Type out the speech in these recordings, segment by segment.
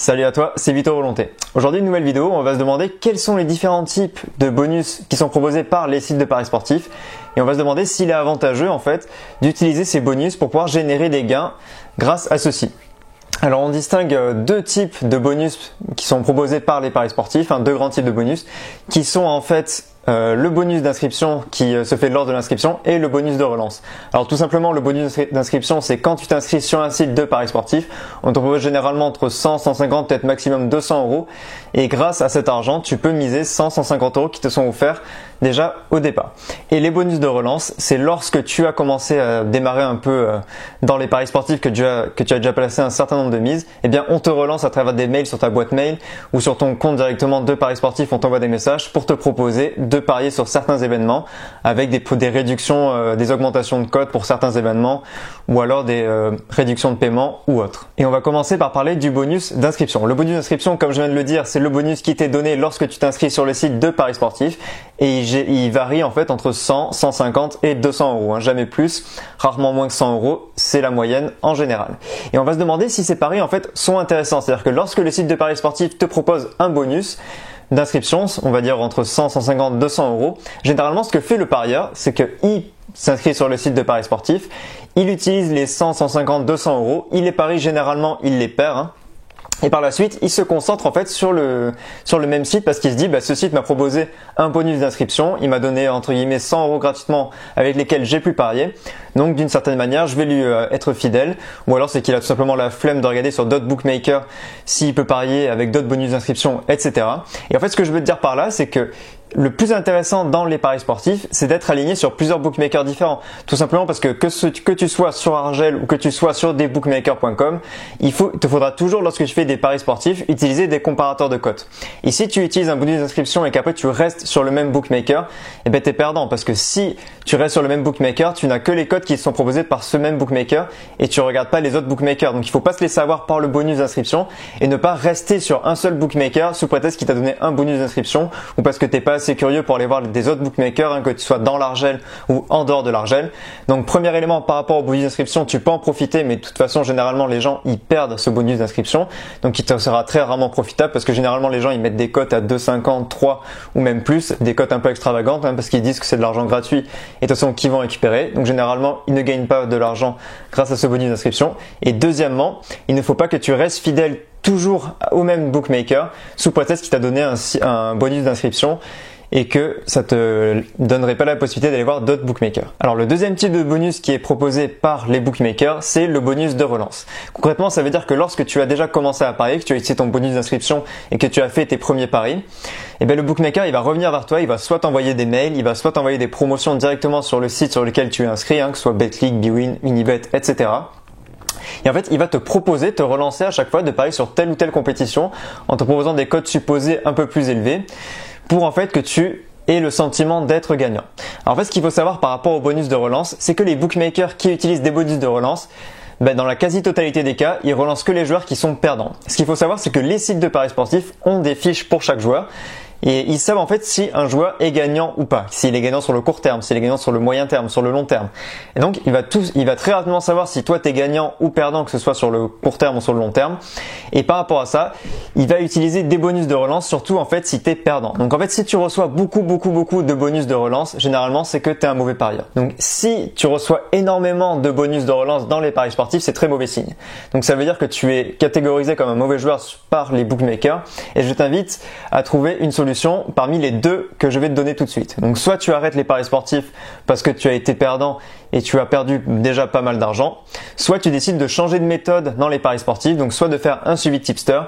Salut à toi, c'est Vito Volonté. Aujourd'hui, une nouvelle vidéo, on va se demander quels sont les différents types de bonus qui sont proposés par les sites de paris sportifs et on va se demander s'il est avantageux en fait d'utiliser ces bonus pour pouvoir générer des gains grâce à ceci. Alors on distingue deux types de bonus qui sont proposés par les paris sportifs, deux grands types de bonus qui sont en fait le bonus d'inscription qui se fait lors de l'inscription et le bonus de relance. Alors tout simplement le bonus d'inscription c'est quand tu t'inscris sur un site de paris sportifs, on te propose généralement entre 100, 150, peut-être maximum 200 euros et grâce à cet argent tu peux miser 100, 150 euros qui te sont offerts déjà au départ. Et les bonus de relance c'est lorsque tu as commencé à démarrer un peu dans les paris sportifs que tu as déjà placé un certain nombre de mises, eh bien on te relance à travers des mails sur ta boîte mail ou sur ton compte directement de paris sportifs, on t'envoie des messages pour te proposer de parier sur certains événements avec des réductions, des augmentations de cotes pour certains événements ou alors des réductions de paiement ou autres. Et on va commencer par parler du bonus d'inscription. Le bonus d'inscription, comme je viens de le dire, c'est le bonus qui t'est donné lorsque tu t'inscris sur le site de paris sportifs et il varie en fait entre 100, 150 et 200 euros, jamais plus, rarement moins que 100 euros, c'est la moyenne en général. Et on va se demander si ces paris en fait sont intéressants, c'est-à-dire que lorsque le site de paris sportifs te propose un bonus d'inscription, on va dire entre 100, 150, 200 euros. Généralement, ce que fait le parieur, c'est qu'il s'inscrit sur le site de paris sportifs, il utilise les 100, 150, 200 euros, il les parie généralement, il les perd. Et par la suite, il se concentre en fait sur le même site parce qu'il se dit ce site m'a proposé un bonus d'inscription, il m'a donné entre guillemets 100 euros gratuitement avec lesquels j'ai pu parier. Donc d'une certaine manière, je vais lui être fidèle. Ou alors c'est qu'il a tout simplement la flemme de regarder sur d'autres bookmakers s'il peut parier avec d'autres bonus d'inscription, etc. Et en fait, ce que je veux te dire par là, c'est que le plus intéressant dans les paris sportifs, c'est d'être aligné sur plusieurs bookmakers différents. Tout simplement parce que tu sois sur Argel ou que tu sois sur desbookmakers.com, il te faudra toujours, lorsque tu fais des paris sportifs, utiliser des comparateurs de cotes. Et si tu utilises un bonus d'inscription et qu'après tu restes sur le même bookmaker, t'es perdant parce que si tu restes sur le même bookmaker, tu n'as que les cotes qui sont proposées par ce même bookmaker et tu regardes pas les autres bookmakers. Donc il faut pas se laisser avoir par le bonus d'inscription et ne pas rester sur un seul bookmaker sous prétexte qu'il t'a donné un bonus d'inscription ou parce que t'es pas assez curieux pour aller voir des autres bookmakers, que tu sois dans l'Argel ou en dehors de l'Argel. Donc premier élément par rapport au bonus d'inscription, tu peux en profiter mais de toute façon généralement les gens ils perdent ce bonus d'inscription. Donc il te sera très rarement profitable parce que généralement les gens ils mettent des cotes à 2,50, 3 ou même plus, des cotes un peu extravagantes parce qu'ils disent que c'est de l'argent gratuit et de toute façon qu'ils vont récupérer. Donc généralement ils ne gagnent pas de l'argent grâce à ce bonus d'inscription. Et deuxièmement, il ne faut pas que tu restes fidèle toujours au même bookmaker sous prétexte qu'il t'a donné un bonus d'inscription et que ça te donnerait pas la possibilité d'aller voir d'autres bookmakers. Alors le deuxième type de bonus qui est proposé par les bookmakers, c'est le bonus de relance. Concrètement, ça veut dire que lorsque tu as déjà commencé à parier, que tu as utilisé ton bonus d'inscription et que tu as fait tes premiers paris, le bookmaker il va revenir vers toi, il va soit t'envoyer des mails, il va soit t'envoyer des promotions directement sur le site sur lequel tu es inscrit, que ce soit Betclic, bwin, Unibet, etc. Et en fait, il va te proposer, te relancer à chaque fois de parier sur telle ou telle compétition en te proposant des cotes supposées un peu plus élevées pour en fait que tu aies le sentiment d'être gagnant. Alors en fait, ce qu'il faut savoir par rapport au bonus de relance, c'est que les bookmakers qui utilisent des bonus de relance, dans la quasi-totalité des cas, ils relancent que les joueurs qui sont perdants. Ce qu'il faut savoir, c'est que les sites de paris sportifs ont des fiches pour chaque joueur. Et ils savent en fait si un joueur est gagnant ou pas, s'il est gagnant sur le court terme, s'il est gagnant sur le moyen terme, sur le long terme. Et donc il va très rapidement savoir si toi t'es gagnant ou perdant, que ce soit sur le court terme ou sur le long terme. Et par rapport à ça, il va utiliser des bonus de relance, surtout en fait si t'es perdant. Donc en fait si tu reçois beaucoup de bonus de relance, généralement c'est que t'es un mauvais parieur. Donc si tu reçois énormément de bonus de relance dans les paris sportifs, c'est très mauvais signe. Donc ça veut dire que tu es catégorisé comme un mauvais joueur par les bookmakers. Et je t'invite à trouver une solution parmi les deux que je vais te donner tout de suite. Donc soit tu arrêtes les paris sportifs parce que tu as été perdant et tu as perdu déjà pas mal d'argent, soit tu décides de changer de méthode dans les paris sportifs, donc soit de faire un suivi de tipster,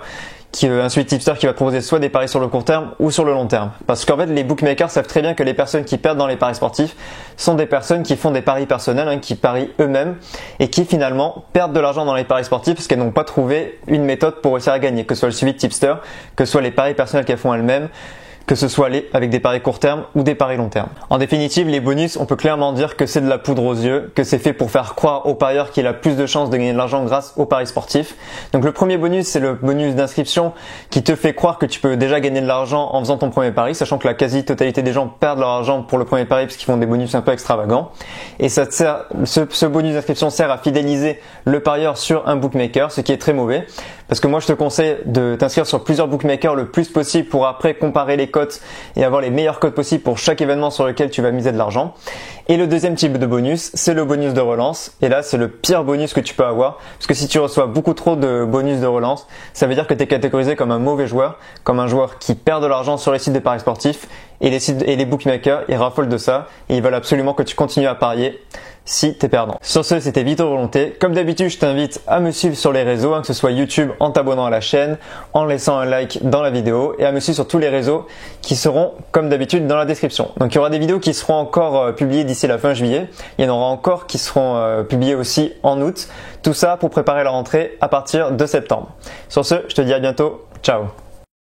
un suivi de tipster qui va te proposer soit des paris sur le court terme ou sur le long terme. Parce qu'en fait les bookmakers savent très bien que les personnes qui perdent dans les paris sportifs sont des personnes qui font des paris personnels, qui parient eux-mêmes et qui finalement perdent de l'argent dans les paris sportifs parce qu'elles n'ont pas trouvé une méthode pour réussir à gagner, que ce soit le suivi de tipster, que ce soit les paris personnels qu'elles font elles-mêmes, que ce soit avec des paris court terme ou des paris long terme. En définitive, les bonus, on peut clairement dire que c'est de la poudre aux yeux, que c'est fait pour faire croire au parieur qu'il a plus de chances de gagner de l'argent grâce aux paris sportifs. Donc le premier bonus, c'est le bonus d'inscription qui te fait croire que tu peux déjà gagner de l'argent en faisant ton premier pari, sachant que la quasi-totalité des gens perdent leur argent pour le premier pari parce qu'ils font des bonus un peu extravagants. Et ça te sert, ce bonus d'inscription sert à fidéliser le parieur sur un bookmaker, ce qui est très mauvais. Parce que moi, je te conseille de t'inscrire sur plusieurs bookmakers le plus possible pour après comparer les cotes et avoir les meilleures cotes possibles pour chaque événement sur lequel tu vas miser de l'argent. Et le deuxième type de bonus, c'est le bonus de relance. Et là, c'est le pire bonus que tu peux avoir. Parce que si tu reçois beaucoup trop de bonus de relance, ça veut dire que tu es catégorisé comme un mauvais joueur, comme un joueur qui perd de l'argent sur les sites de paris sportifs. Et les bookmakers, ils raffolent de ça et ils veulent absolument que tu continues à parier si t'es perdant. Sur ce, c'était Victor Volonté. Comme d'habitude, je t'invite à me suivre sur les réseaux, que ce soit YouTube en t'abonnant à la chaîne, en laissant un like dans la vidéo et à me suivre sur tous les réseaux qui seront comme d'habitude dans la description. Donc il y aura des vidéos qui seront encore publiées d'ici la fin juillet. Il y en aura encore qui seront publiées aussi en août. Tout ça pour préparer la rentrée à partir de septembre. Sur ce, je te dis à bientôt. Ciao.